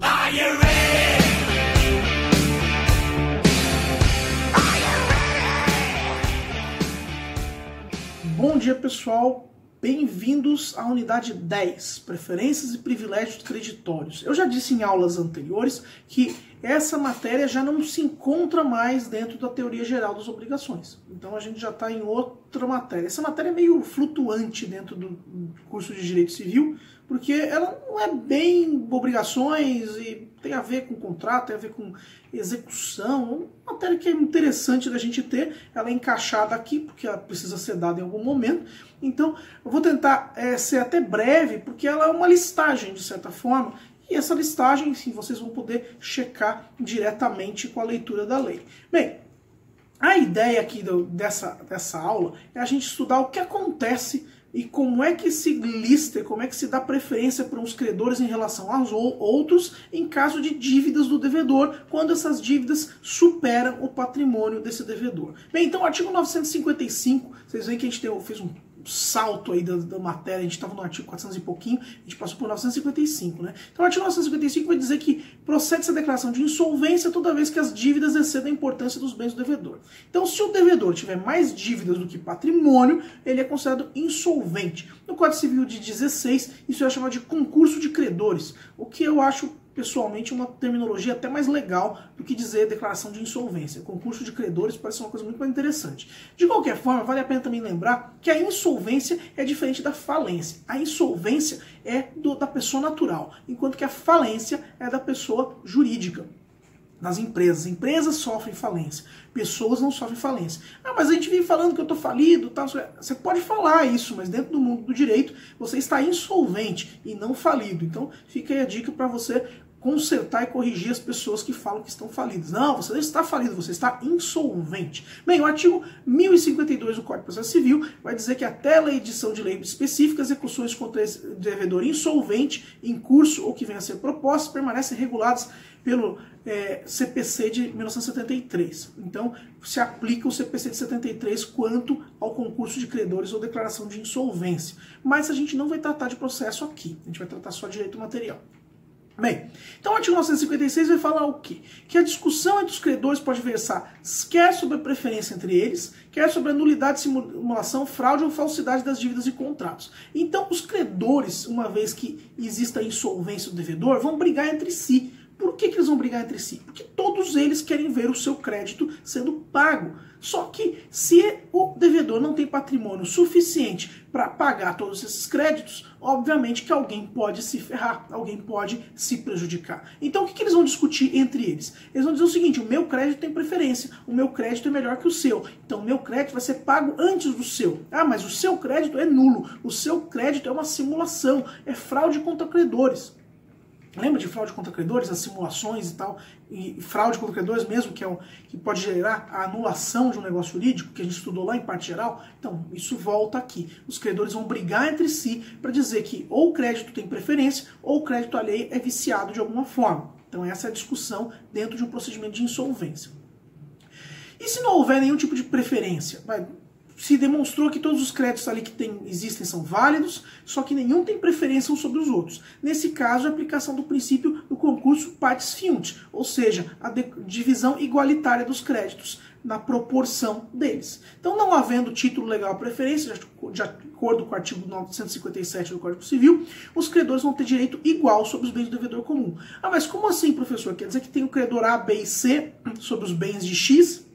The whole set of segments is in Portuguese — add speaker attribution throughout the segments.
Speaker 1: Are you ready? Are you ready?
Speaker 2: Bom dia, pessoal. Bem-vindos à unidade 10, Preferências e Privilégios Creditórios. Eu já disse em aulas anteriores que essa matéria já não se encontra mais dentro da teoria geral das obrigações. Então a gente já está em outra matéria. Essa matéria é meio flutuante dentro do curso de Direito Civil, porque ela não é bem obrigações e tem a ver com contrato, tem a ver com execução. Uma matéria que é interessante da gente ter, ela é encaixada aqui, porque ela precisa ser dada em algum momento. Então eu vou tentar ser até breve, porque ela é uma listagem, de certa forma, e essa listagem, sim, vocês vão poder checar diretamente com a leitura da lei. Bem, a ideia aqui dessa aula é a gente estudar o que acontece e como é que se lista, como é que se dá preferência para uns credores em relação aos outros em caso de dívidas do devedor, quando essas dívidas superam o patrimônio desse devedor. Bem, então o artigo 955, vocês veem que a gente fez um salto aí da matéria, a gente estava no artigo 400 e pouquinho, a gente passou por 955, né? Então o artigo 955 vai dizer que procede-se a declaração de insolvência toda vez que as dívidas excedem a importância dos bens do devedor. Então se o devedor tiver mais dívidas do que patrimônio, ele é considerado insolvente. No Código Civil de 16, isso é chamado de concurso de credores, o que eu acho pessoalmente uma terminologia até mais legal do que dizer declaração de insolvência. Concurso de credores parece uma coisa muito mais interessante. De qualquer forma, vale a pena também lembrar que a insolvência é diferente da falência. A insolvência é da pessoa natural, enquanto que a falência é da pessoa jurídica. Nas empresas. Empresas sofrem falência, pessoas não sofrem falência. Ah, mas a gente vive falando que eu estou falido, tal. Você pode falar isso, mas dentro do mundo do direito você está insolvente e não falido. Então fica aí a dica para você consertar e corrigir as pessoas que falam que estão falidas. Não, você não está falido, você está insolvente. Bem, o artigo 1052 do Código de Processo Civil vai dizer que até a edição de lei específica, execuções contra esse devedor insolvente em curso ou que venha a ser propostas permanecem reguladas pelo CPC de 1973. Então, se aplica o CPC de 73 quanto ao concurso de credores ou declaração de insolvência. Mas a gente não vai tratar de processo aqui, a gente vai tratar só de direito material. Bem, então o artigo 956 vai falar o quê? Que a discussão entre os credores pode versar quer sobre a preferência entre eles, quer sobre a nulidade, simulação, fraude ou falsidade das dívidas e contratos. Então os credores, uma vez que exista a insolvência do devedor, vão brigar entre si. Por que eles vão brigar entre si? Porque todos eles querem ver o seu crédito sendo pago. Só que se o devedor não tem patrimônio suficiente para pagar todos esses créditos, obviamente que alguém pode se ferrar, alguém pode se prejudicar. Então o que eles vão discutir entre eles? Eles vão dizer o seguinte: o meu crédito tem preferência, o meu crédito é melhor que o seu, então o meu crédito vai ser pago antes do seu. Ah, mas o seu crédito é nulo, o seu crédito é uma simulação, é fraude contra credores. Lembra de fraude contra credores, as simulações e tal, e fraude contra credores mesmo, que pode gerar a anulação de um negócio jurídico, que a gente estudou lá em parte geral? Então, isso volta aqui. Os credores vão brigar entre si para dizer que ou o crédito tem preferência, ou o crédito alheio é viciado de alguma forma. Então, essa é a discussão dentro de um procedimento de insolvência. E se não houver nenhum tipo de preferência? Se demonstrou que todos os créditos ali que existem são válidos, só que nenhum tem preferência uns sobre os outros. Nesse caso, a aplicação do princípio do concurso partes fiunt, ou seja, a divisão igualitária dos créditos na proporção deles. Então, não havendo título legal à preferência, de acordo com o artigo 957 do Código Civil, os credores vão ter direito igual sobre os bens do devedor comum. Ah, mas como assim, professor? Quer dizer que tem o credor A, B e C sobre os bens de X?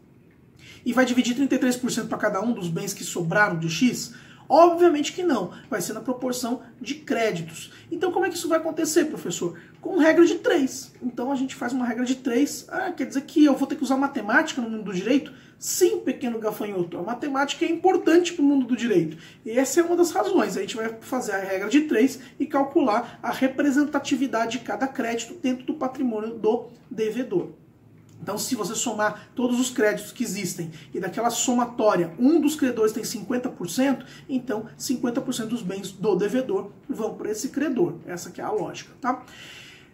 Speaker 2: E vai dividir 33% para cada um dos bens que sobraram de X? Obviamente que não, vai ser na proporção de créditos. Então como é que isso vai acontecer, professor? Com regra de 3. Então a gente faz uma regra de 3. Ah, quer dizer que eu vou ter que usar matemática no mundo do direito? Sim, pequeno gafanhoto, a matemática é importante para o mundo do direito. E essa é uma das razões. A gente vai fazer a regra de 3 e calcular a representatividade de cada crédito dentro do patrimônio do devedor. Então, se você somar todos os créditos que existem e daquela somatória, um dos credores tem 50%, então 50% dos bens do devedor vão para esse credor. Essa que é a lógica, tá?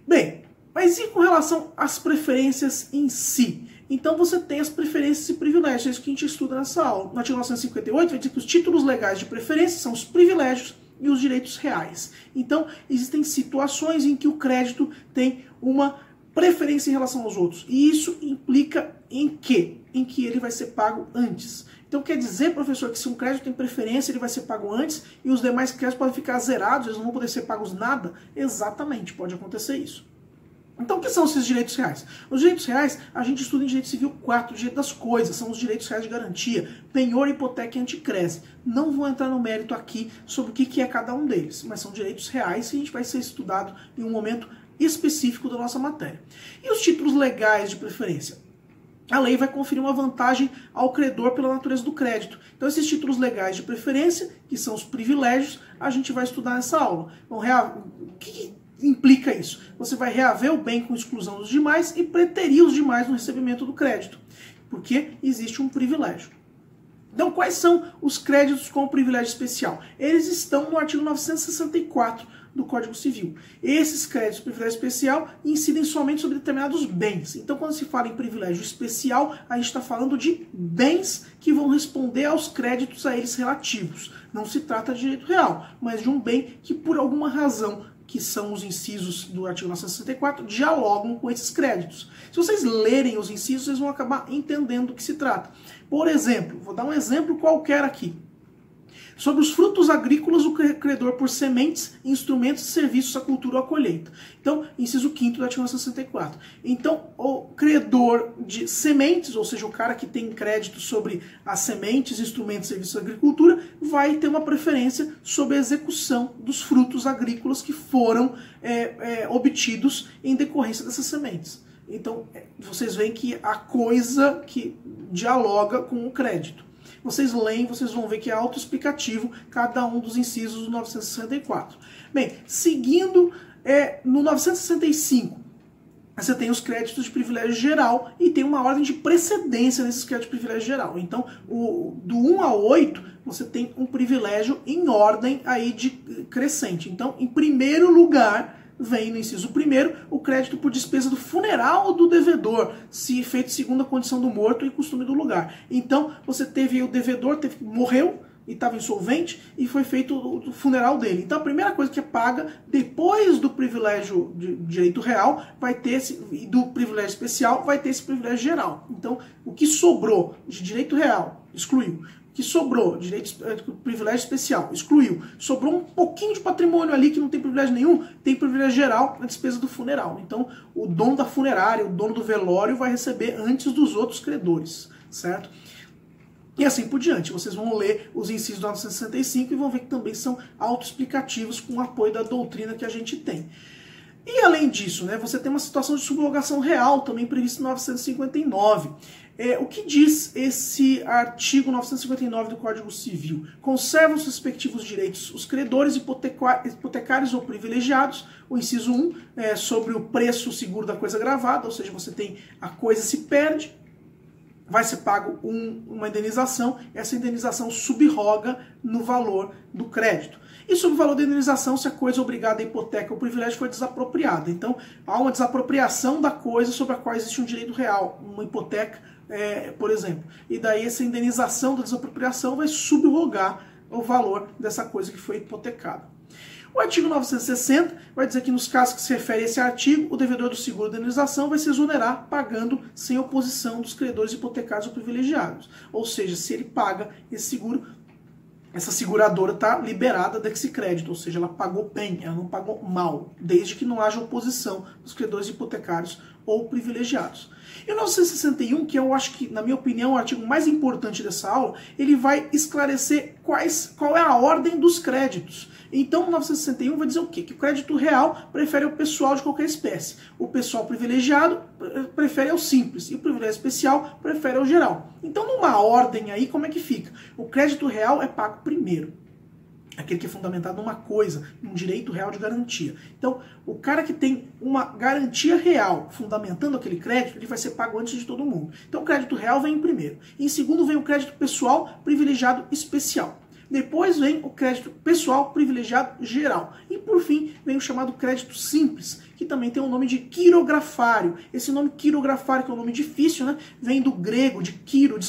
Speaker 2: Bem, mas e com relação às preferências em si? Então você tem as preferências e privilégios, é isso que a gente estuda nessa aula. No artigo 958 vai dizer que os títulos legais de preferência são os privilégios e os direitos reais. Então, existem situações em que o crédito tem uma preferência em relação aos outros. E isso implica em quê? Em que ele vai ser pago antes. Então quer dizer, professor, que se um crédito tem preferência, ele vai ser pago antes e os demais créditos podem ficar zerados, eles não vão poder ser pagos nada? Exatamente, pode acontecer isso. Então o que são esses direitos reais? Os direitos reais, a gente estuda em Direito Civil 4, Direito das Coisas, são os direitos reais de garantia, penhor, hipoteca e anticrese. Não vou entrar no mérito aqui sobre o que é cada um deles, mas são direitos reais que a gente vai ser estudado em um momento específico da nossa matéria. E os títulos legais de preferência? A lei vai conferir uma vantagem ao credor pela natureza do crédito. Então esses títulos legais de preferência, que são os privilégios, a gente vai estudar nessa aula. Então, o que implica isso? Você vai reaver o bem com exclusão dos demais e preterir os demais no recebimento do crédito, porque existe um privilégio. Então quais são os créditos com privilégio especial? Eles estão no artigo 964 do Código Civil. Esses créditos de privilégio especial incidem somente sobre determinados bens. Então, quando se fala em privilégio especial, a gente está falando de bens que vão responder aos créditos a eles relativos. Não se trata de direito real, mas de um bem que, por alguma razão, que são os incisos do artigo 964, dialogam com esses créditos. Se vocês lerem os incisos, vocês vão acabar entendendo do que se trata. Por exemplo, vou dar um exemplo qualquer aqui. Sobre os frutos agrícolas, o credor por sementes, instrumentos e serviços à cultura ou à colheita. Então, inciso 5º do artigo 964. Então, o credor de sementes, ou seja, o cara que tem crédito sobre as sementes, instrumentos e serviços à agricultura, vai ter uma preferência sobre a execução dos frutos agrícolas que foram obtidos em decorrência dessas sementes. Então, vocês veem que a coisa que dialoga com o crédito. Vocês leem, vocês vão ver que é autoexplicativo cada um dos incisos do 964. Bem, seguindo no 965, você tem os créditos de privilégio geral e tem uma ordem de precedência nesses créditos de privilégio geral. Então, do 1 ao 8, você tem um privilégio em ordem aí de crescente. Então, em primeiro lugar, vem no inciso 1º o crédito por despesa do funeral do devedor, se feito segundo a condição do morto e costume do lugar. Então, você teve o devedor, morreu e estava insolvente e foi feito o funeral dele. Então, a primeira coisa que é paga depois do privilégio de direito real vai ter e do privilégio especial vai ter esse privilégio geral. Então, o que sobrou de direito real excluiu. Que sobrou, privilégio especial, excluiu. Sobrou um pouquinho de patrimônio ali que não tem privilégio nenhum, tem privilégio geral na despesa do funeral. Então, o dono da funerária, o dono do velório vai receber antes dos outros credores, certo? E assim por diante. Vocês vão ler os incisos do 965 e vão ver que também são autoexplicativos com o apoio da doutrina que a gente tem. E além disso, né, você tem uma situação de subrogação real também prevista em 959. O que diz esse artigo 959 do Código Civil? Conservam os respectivos direitos os credores hipotecários ou privilegiados. O inciso 1 é sobre o preço seguro da coisa gravada, ou seja, você tem a coisa se perde, vai ser pago uma indenização, essa indenização subroga no valor do crédito. E sobre o valor da indenização se a coisa obrigada à hipoteca ou privilégio foi desapropriada. Então, há uma desapropriação da coisa sobre a qual existe um direito real, uma hipoteca, por exemplo. E daí essa indenização da desapropriação vai subrogar o valor dessa coisa que foi hipotecada. O artigo 960 vai dizer que nos casos que se refere a esse artigo, o devedor do seguro de indenização vai se exonerar pagando sem oposição dos credores hipotecários ou privilegiados. Ou seja, se ele paga esse seguro, essa seguradora está liberada desse crédito, ou seja, ela pagou bem, ela não pagou mal, desde que não haja oposição dos credores hipotecários ou privilegiados. E o 961, que eu acho que, na minha opinião, é o artigo mais importante dessa aula, ele vai esclarecer qual é a ordem dos créditos. Então, o 961 vai dizer o quê? Que o crédito real prefere ao pessoal de qualquer espécie. O pessoal privilegiado prefere ao simples. E o privilégio especial prefere ao geral. Então, numa ordem aí, como é que fica? O crédito real é pago primeiro. Aquele que é fundamentado numa coisa, num direito real de garantia. Então, o cara que tem uma garantia real fundamentando aquele crédito, ele vai ser pago antes de todo mundo. Então, o crédito real vem em primeiro. Em segundo vem o crédito pessoal privilegiado especial. Depois vem o crédito pessoal privilegiado geral. E por fim vem o chamado crédito simples, que também tem o nome de quirografário. Esse nome quirografário, que é um nome difícil, né? Vem do grego, de quiro,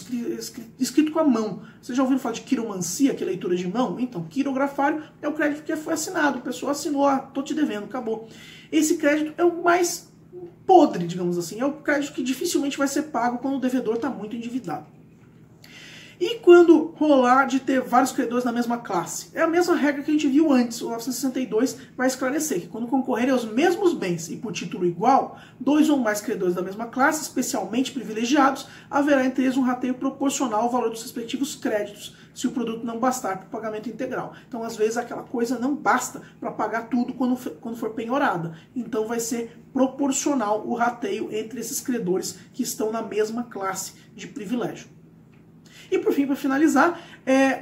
Speaker 2: escrito com a mão. Vocês já ouviram falar de quiromancia, que é leitura de mão? Então, quirografário é o crédito que foi assinado. A pessoa assinou, tô te devendo, acabou. Esse crédito é o mais podre, digamos assim. É o crédito que dificilmente vai ser pago quando o devedor está muito endividado. E quando rolar de ter vários credores na mesma classe? É a mesma regra que a gente viu antes. O 962 vai esclarecer que quando concorrerem aos mesmos bens e por título igual, 2 ou mais credores da mesma classe, especialmente privilegiados, haverá entre eles um rateio proporcional ao valor dos respectivos créditos, se o produto não bastar para o pagamento integral. Então, às vezes, aquela coisa não basta para pagar tudo quando for penhorada. Então, vai ser proporcional o rateio entre esses credores que estão na mesma classe de privilégio. E por fim, para finalizar,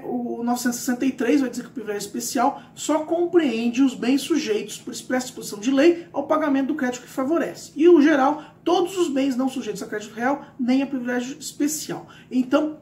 Speaker 2: o 963 vai dizer que o privilégio especial só compreende os bens sujeitos, por expressa disposição de lei, ao pagamento do crédito que favorece. E o geral, todos os bens não sujeitos a crédito real, nem a privilégio especial. Então,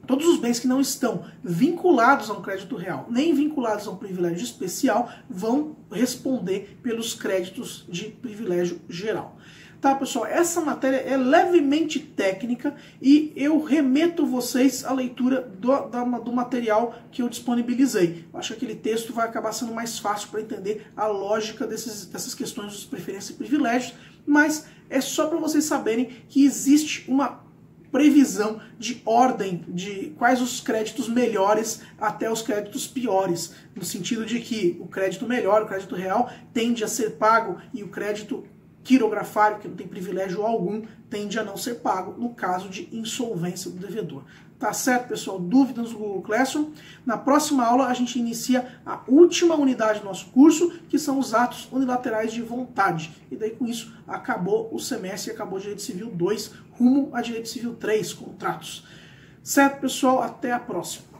Speaker 2: todos os bens que não estão vinculados a um crédito real, nem vinculados a um privilégio especial, vão responder pelos créditos de privilégio geral. Tá, pessoal? Essa matéria é levemente técnica e eu remeto vocês à leitura do material que eu disponibilizei. Eu acho que aquele texto vai acabar sendo mais fácil para entender a lógica dessas questões de preferência e privilégios, mas é só para vocês saberem que existe uma previsão de ordem de quais os créditos melhores até os créditos piores, no sentido de que o crédito melhor, o crédito real, tende a ser pago e o crédito quirografário, que não tem privilégio algum, tende a não ser pago no caso de insolvência do devedor. Tá certo, pessoal? Dúvidas no Google Classroom? Na próxima aula a gente inicia a última unidade do nosso curso, que são os atos unilaterais de vontade. E daí com isso acabou o semestre e acabou o Direito Civil 2, rumo a Direito Civil 3, contratos. Certo, pessoal? Até a próxima.